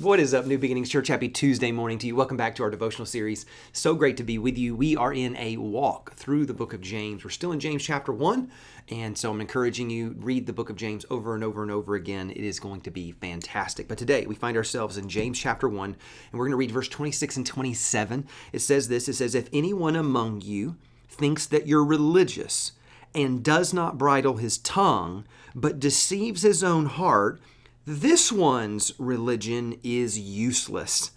What is up, New Beginnings Church? Happy Tuesday morning to you. Welcome back to our devotional series. So great to be with you. We are in a walk through the book of James. We're still in James chapter 1, and so I'm encouraging you, read the book of James over and over and over again. It is going to be fantastic. But today, we find ourselves in James chapter 1, and we're going to read verse 26 and 27. It says this, it says, "If anyone among you thinks that you're religious and does not bridle his tongue, but deceives his own heart, this one's religion is useless.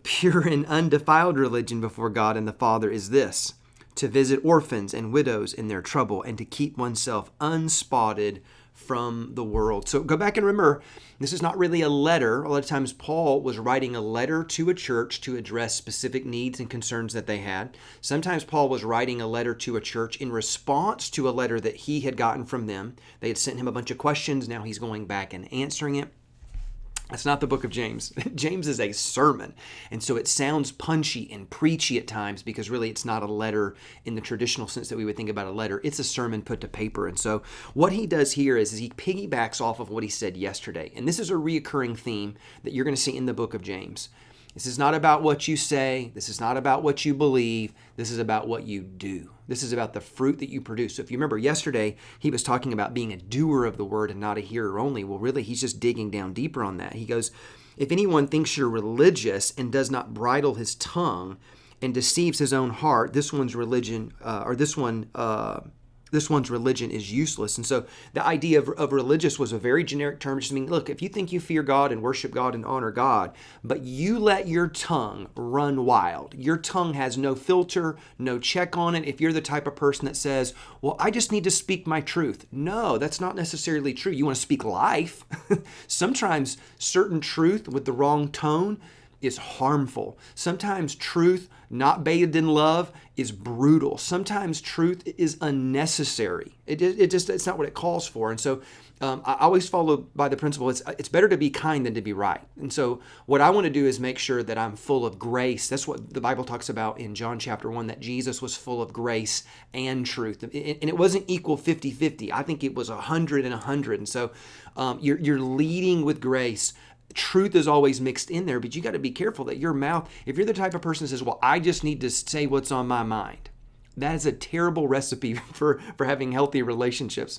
Pure and undefiled religion before God and the Father is this, to visit orphans and widows in their trouble and to keep oneself unspotted from the world." So go back and remember, this is not really a letter. A lot of times Paul was writing a letter to a church to address specific needs and concerns that they had. Sometimes Paul was writing a letter to a church in response to a letter that he had gotten from them. They had sent him a bunch of questions. Now he's going back and answering it. That's not the book of James. James is a sermon. And so it sounds punchy and preachy at times because really it's not a letter in the traditional sense that we would think about a letter. It's a sermon put to paper. And so what he does here is he piggybacks off of what he said yesterday. And this is a reoccurring theme that you're going to see in the book of James. This is not about what you say. This is not about what you believe. This is about what you do. This is about the fruit that you produce. So if you remember yesterday, he was talking about being a doer of the word and not a hearer only. Well, really, he's just digging down deeper on that. He goes, if anyone thinks you're religious and does not bridle his tongue and deceives his own heart, this one's religion is useless. And so the idea of religious was a very generic term. Just meaning, look, if you think you fear God and worship God and honor God, but you let your tongue run wild, your tongue has no filter, no check on it. If you're the type of person that says, well, I just need to speak my truth. No, that's not necessarily true. You want to speak life. Sometimes certain truth with the wrong tone is harmful. Sometimes truth not bathed in love is brutal. Sometimes truth is unnecessary. It's not what it calls for. And so I always follow by the principle, it's better to be kind than to be right. And so what I want to do is make sure that I'm full of grace. That's what the Bible talks about in John chapter 1, that Jesus was full of grace and truth. And it wasn't equal 50-50. I think it was 100 and 100. And so you're leading with grace. Truth is always mixed in there, but you got to be careful that your mouth, if you're the type of person that says, well, I just need to say what's on my mind, that is a terrible recipe for having healthy relationships.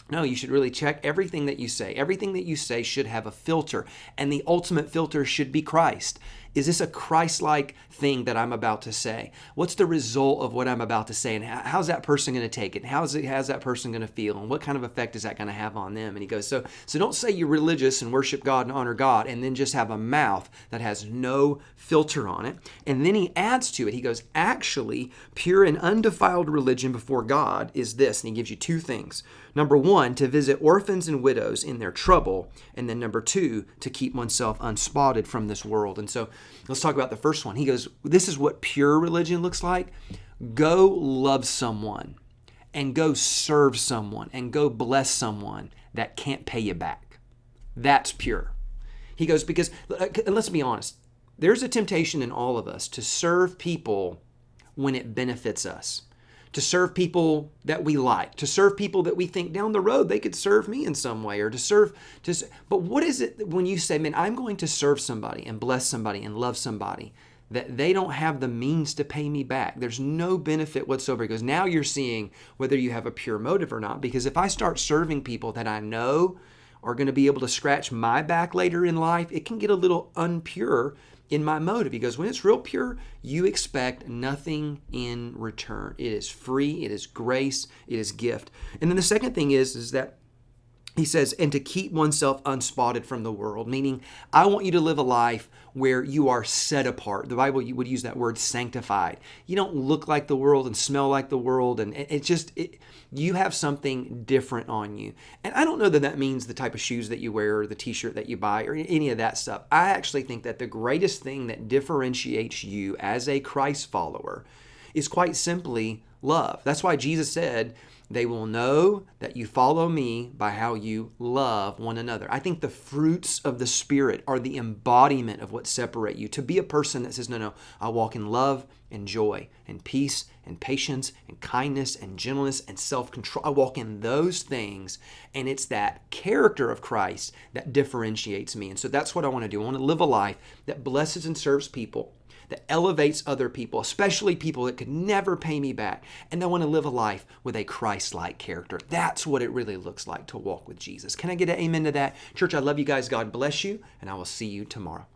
No, you should really check everything that you say. Everything that you say should have a filter, and the ultimate filter should be Christ. Is this a Christ-like thing that I'm about to say? What's the result of what I'm about to say, and how's that person going to take it? How's that person going to feel, and what kind of effect is that going to have on them? And he goes, so don't say you're religious and worship God and honor God, and then just have a mouth that has no filter on it. And then he adds to it, he goes, actually, pure and undefiled religion before God is this, and he gives you two things. Number one, to visit orphans and widows in their trouble, and then number two, to keep oneself unspotted from this world. And so let's talk about the first one. He goes, this is what pure religion looks like. Go love someone and go serve someone and go bless someone that can't pay you back. That's pure. He goes, because let's be honest, there's a temptation in all of us to serve people when it benefits us, to serve people that we like, to serve people that we think down the road they could serve me in some way, or but what is it when you say, man, I'm going to serve somebody and bless somebody and love somebody that they don't have the means to pay me back? There's no benefit whatsoever. Because now you're seeing whether you have a pure motive or not. Because if I start serving people that I know are going to be able to scratch my back later in life, it can get a little unpure in my motive. He goes, when it's real pure, you expect nothing in return. It is free, it is grace, it is gift. And then the second thing is that he says, and to keep oneself unspotted from the world, meaning I want you to live a life where you are set apart. The Bible would use that word sanctified. You don't look like the world and smell like the world, and you have something different on you. And I don't know that means the type of shoes that you wear or the t-shirt that you buy or any of that stuff. I actually think that the greatest thing that differentiates you as a Christ follower is quite simply love. That's why Jesus said, They will know that you follow me by how you love one another. I think the fruits of the Spirit are the embodiment of what separate you. To be a person that says, no, I walk in love and joy and peace and patience and kindness and gentleness and self-control. I walk in those things, and it's that character of Christ that differentiates me. And so that's what I want to do. I want to live a life that blesses and serves people, that elevates other people, especially people that could never pay me back. And I want to live a life with a Christ-like character. That's what it really looks like to walk with Jesus. Can I get an amen to that? Church, I love you guys. God bless you, and I will see you tomorrow.